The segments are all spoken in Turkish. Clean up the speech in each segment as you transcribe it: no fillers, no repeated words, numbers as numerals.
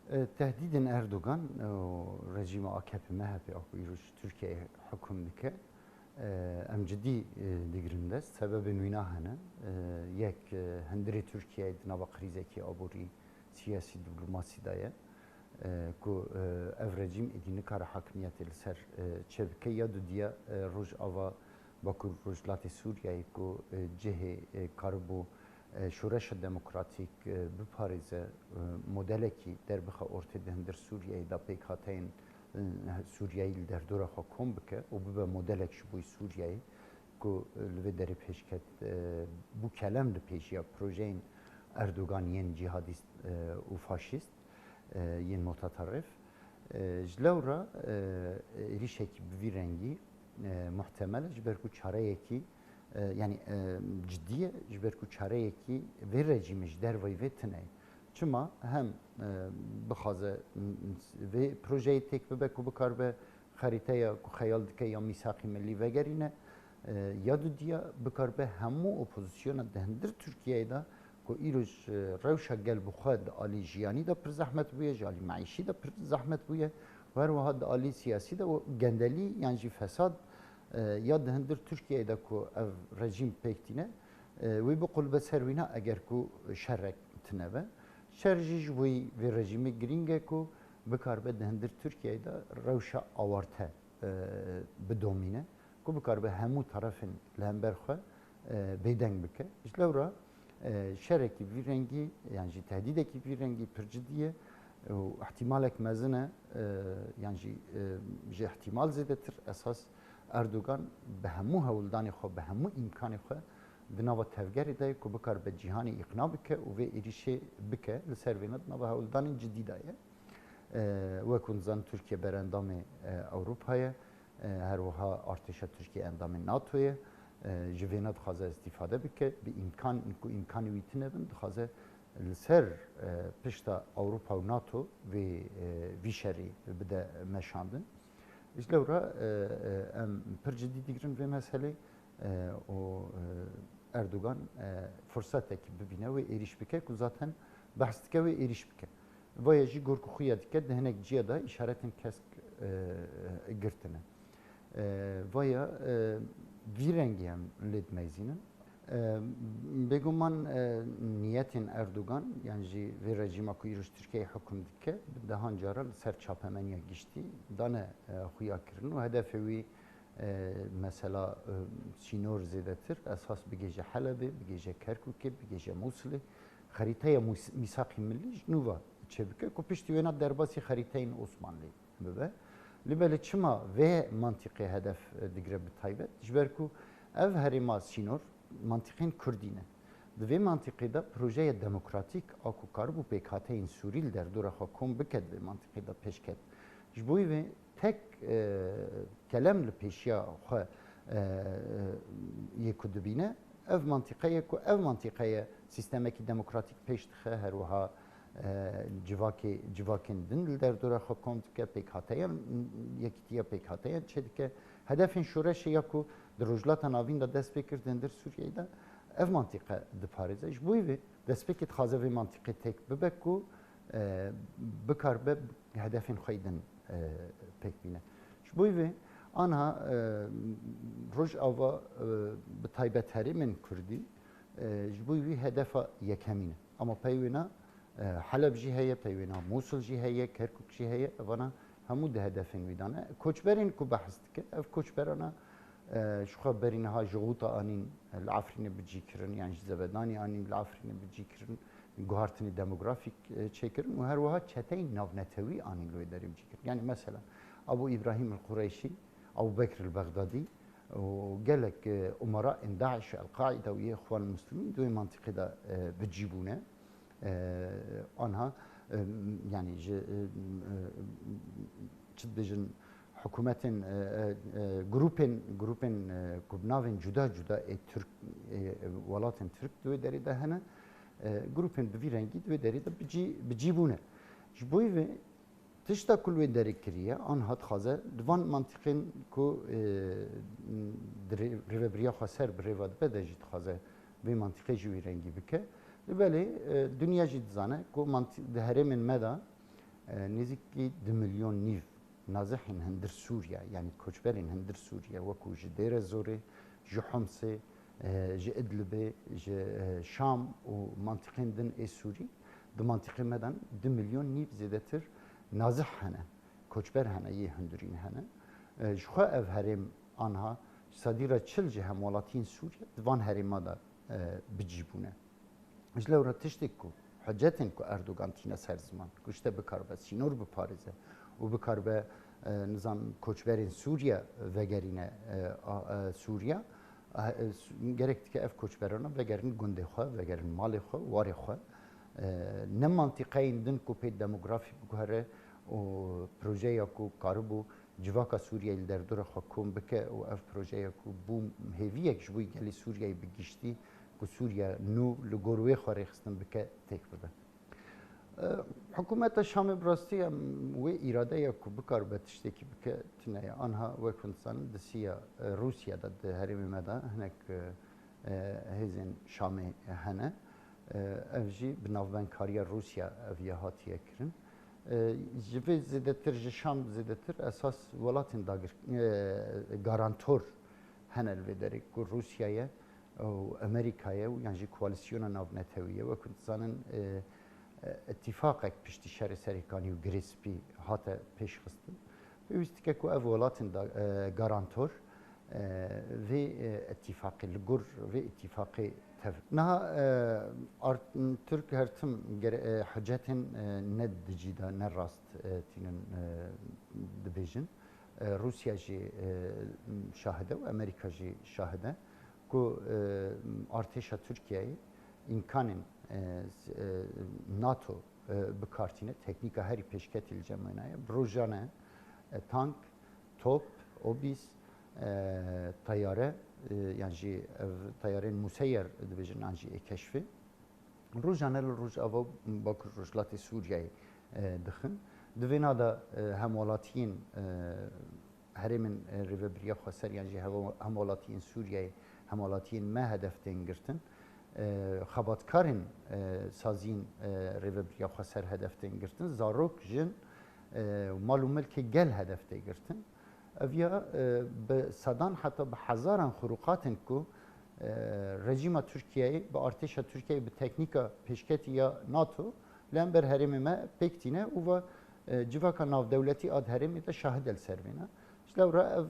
Tehdidin Erdogan rejimi AKP MHP akıyırış Türkiye hükümdeki em ciddi digrinde sebebi nüynahını yek hendiri Türkiye nava krizeki aburi siyasi diplomasi daye ku ev rejim edini kara hakimiyeti ser çevke ya diye roj ava bakur rojlatı Suriye ku cehe karbu شورش دموکراتیک بپارێزە مۆدلێکی دەربخە ئۆرتێ هەندر سووریایی دا پێک هاتین سووریایی دەردۆرەخوا کۆم بکە و ببە مۆدلێکش بووی سووریایی کو لێ دەرێ پێشکەت بوو کەلەم لە پێشیە پرۆژەین ئەردوگان یەن جیهادیست و فاشیست یەن متطرف ji lewra êrişekî bi vî rengî muhtemel ji ber ku çareyekî yani ciddiye ji ber ku çareyekî vê rejîmê ji derveyî vê tune çima hem bixwaze vê projeyê têk bibe ku bikar be xerîteya ku xeyal dike ya mîsaqî millî vegerîne ya diya bikar be hemû opozisyona di hindir Tirkiyeyê de ku îroj rewşa gel bi xwe di alî jiyanî de pir zehmet bûye ji alî meîşî de pir zehmet bûye werwiha di alî siyasî de gendelî yan jî fesad ya di hindir Tirkiyeyê de ku ev rejîm pêk tîne wê biqul be ser wîna eger ku şerek tune be şer jî ji vê rejîmê giring e ku bikar be di hindir Tirkiyeyê de rewşa awarte bidomîne ku bikar be hemû tarafên li hember xwe bêdeng bike ji lewra şerekî vî rengî yan jî tehdîdekî vî rengî pir cidî ye û ihtimalek mezin e yan jî ji ihtimal zêdetir esas Erdogan bi hemû hewldanê xwe bi hemû îmkanê xwe di nava tevgerê de ku bikar be cîhanê îqna bike û vê êrişê bike li ser vêne di nava hewldanên cidî de ye wekû nizan Tirkiye berendamê Ewropayê her wiha artêşa Tirkiye endamê NATOyê ji vêne dixwaze îstîfade bike bi îmkan ku îmkanê wî tune bin dixwaze li ser pişta Ewropa û NATO vê şerê bide meşandin ji lewra em pir cidî digirin vê meselê û Erdogan fursatekî bibîne wê êriş bike ku zaten behs dike wê êriş bike vaya jî gorkuxuya dike di hinek ciya da îşaretên kesk girtine vaya vî rengî em lê dimezînin bêguman niyetên Erdogan yan jî vê rejîma ku îroj Tirkiyeyê hukm dike bi dehan cara li ser çapemeniya giştî dane xuya kirin û hedefê wî mesela sînor zêdetir esas bigêje Helebê bigêje Kerkûkê bigêje Mosulê xerîteya mîsaqî millî ji nû ve çêbike ku piştî wêna derbasî xerîteyên Osmanlî bibe li belê çima vê mantiqê hedef digire bi taybet ji ber ku ev herêma sînor mantiqên Kurdî ne di vê mantiqê de projeye demokratîk a ku karibû pêkhateyên Sûrî li derdora xwe kom bike di vê mantiqê de pêşket ji bo wê tek kelem li pêşiya xwe yê ku dibîne ev mantiqeye ku ev mantiqeye sîstemekî demokratîk pêş dixe her wiha civakên din li derdora xwe kom dike pêkhateyan yekîtiya pêkhateyan çê dike hedefên şoreşê ya ku di rojlata navîn de dest pê kir di hindir Sûriyeyê de ev mantiqe diparêze ji bo wê destpêkê dixwaze vê mantiqê têk bibe ku bikar be hedefên xwe din pêk bîne ji bo wê anha roj ava bi taybet herêmên Kurdî ji bo wî hedefa yekemîn e ama peywêna Heleb jî heye peywêna Mosul jî heye Kerkûk jî heye evana hemû di hedefên wî dane koçberên ku behs dike ev koçberana ji xwe berîniha ji Ghûta anîn li Efrînê bicî kirin yan ji Zebedanî anîn li Efrînê bicî kirin guhartinê demografîk çêkirin û her wiha çeteyên navnetewî anîn li wê derê bicî kirin yani mesela Abu İbrahim el-Qureyşî Abu Bekr el-Baghdadî û gelek umerayên Daeş el-Qaîda û yê Xwan Müslîmîn di wê mantiqê de bicî bûne anha yani ji çi dibêjin hikûmetên grupên ku bi navên cuda cuda Türk welatên Türk di wê derê de hene grupên bi vî rengî di wê derê de bicî bûne ji bo wê tişta ku li wê derê kiriye anha dixwaze di van mantiqên ku rêveberiya xwe ser bi rêva dibe de jî dixwaze vê mantiqê jî wê rengî bike li belê dünya jî dizane ku di herêmên me de نزیکی 2 میلیون نیو نازحین هندر سوریا یعنی کوچبرین هندر سوریا وکو جدیر زوره جو حمص جو ادلب جو شام و منطقین دن ای سوری دو منطقه مدن 2 میلیون نیو زیادتر نازح هنه کوچبر هنه یه هندرین هنه جخوا اف هرم آنها صدیرا چل جه همولاتین سوریا دوان هرما دا بجیبونه اجلا ورا تشتک کو حجتن کو اردوغان تینا سر زمان گوشته بکار به سینور بپارزه و بکار به نظام کوچبرین سوریا وگرینه سوریا گرکت که اف کوچبرانا وگرین گنده خواه وگرین مال خواه واری خواه نه منطقه ایندن کو پی دموگرافی بگوهره و پروژه یا کو کاربو جواکا سوریه در دور حکوم بکه و اف پروژه کو بوم هیوی یک جوی گلی سوریه بگیشتی کو سوریا نو لگوروی خواه خستن بکه تک ببه حکومت شام براستی و اراده یا کو بکار به تشتکی بکه تنها آنها و کنسان دسیا روسیا داد هرمی مدا هنک هزین شام هنه افجی بناوبنکاری روسیا اویهاتیه کرن جبه زیادتر جشام زیادتر اساس ولاتن داگر گارانتور هنل وداری کو روسیایه و امریکایه و یعنی کوالسیون ناونتویه و کنسانن اتفاقک پشتی شر سریکانی و گریسپی هات پیش خستن بیوستی که کو اولاتن گارانتور و اتفاقی لگر و اتفاقی تف نه ترک هرتم حجتن ند جدا نراست تینن دبیجن روسیا جی شاهده و امریکا جی شاهده کو ارتشا ترکیه imkanın NATO بکارتینه تکنیک هری پیشکتی الجمعینه بروجانه تانک توپ اوبیس طیاره یعنی طیاره مسیر دبیجن یعنی کشفی روجانه روج آوا باکر روجلات سوریه دخن دوینا دا همولاتین هرمن ریوبریا خسر یعنی همولاتین سوریه همولاتین ما هدفتین گرتن خباتکارن سازین ریوبریا خسر هدفتین گرتن زاروک جن معلومه که گل هدفته گرتن اویا به صدان حتی به هزاران خروقاتن کو رژیم ترکیه به ارتش ترکیه به تکنیکا پیشکتی یا ناتو لنبر هرم ما پکتینه و جواکا ناو دولتی آد هرمی ده شاهد السروینا شلو را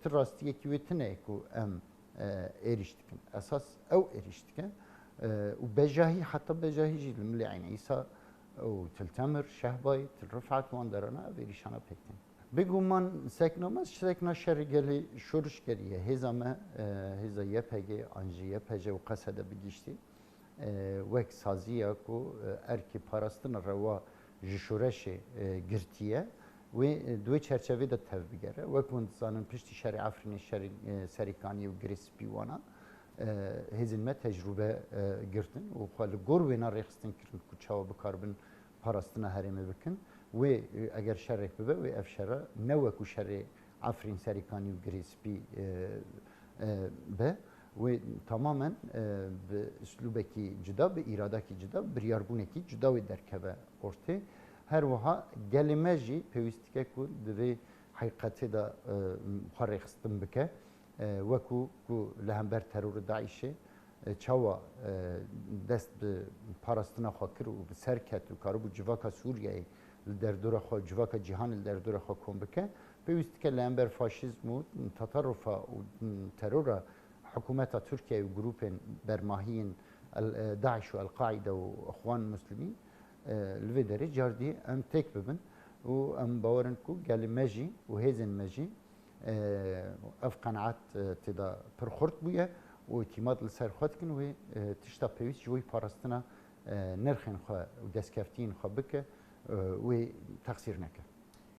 تراستیه کی وتنه کو ام eriştikin. Esas ev eriştikin. وبجاهي حتى بجاهي جيل ملي عين عيسى وتلتمر شهباي تلرفعت واندرنا بريشانا بكتين بيقومان سكنا ما سكنا شرقلي شورش كريه هزا يبهجي انجي يبهجي وقصد بجيشتي وك سازيه كو اركي باراستن روا جشورش گرتيه و دوی چرچوه دا تف بگره و کند زانن پشتی شر عفرین شر سریکانی و گریسپی وانا هزین ما تجربه گرتن و خال گور وینا ریخستن کرن که چاوا بکاربن پاراستنا هرمه بکن و اگر شرک ببه و اف شره نوه که شر عفرین سریکانی و گریسپی به و تماما به اسلوبکی جدا به ایرادکی جدا بریاربونکی جدا و درکبه ortaya her vaha gelimeci pevistiye ku dve hakikati da xarexstin bike ve ku lehember terör Daiş'e çava dest bi parastina xakir û bi serket û karibû civaka Suriye'ye li derdora xwe civaka cihan li derdora xwe kom bike pevîstike lehember faşizm û tatarrufa û terora hikûmeta Türkiye û grûpên bermahiyên Daeş û El-Qaide û Ihwan Müslîmîn li vê derê cardî em têk bibin û em bawerin ku gelê me jî û hêzên me jî ev qenaet tê da pir xurt bûye û îtîmad li ser xwe dikin wê tişta pêwîst ji wî parastina nirxên xwe û destkeftiyên xwe bike wê texsîr neke.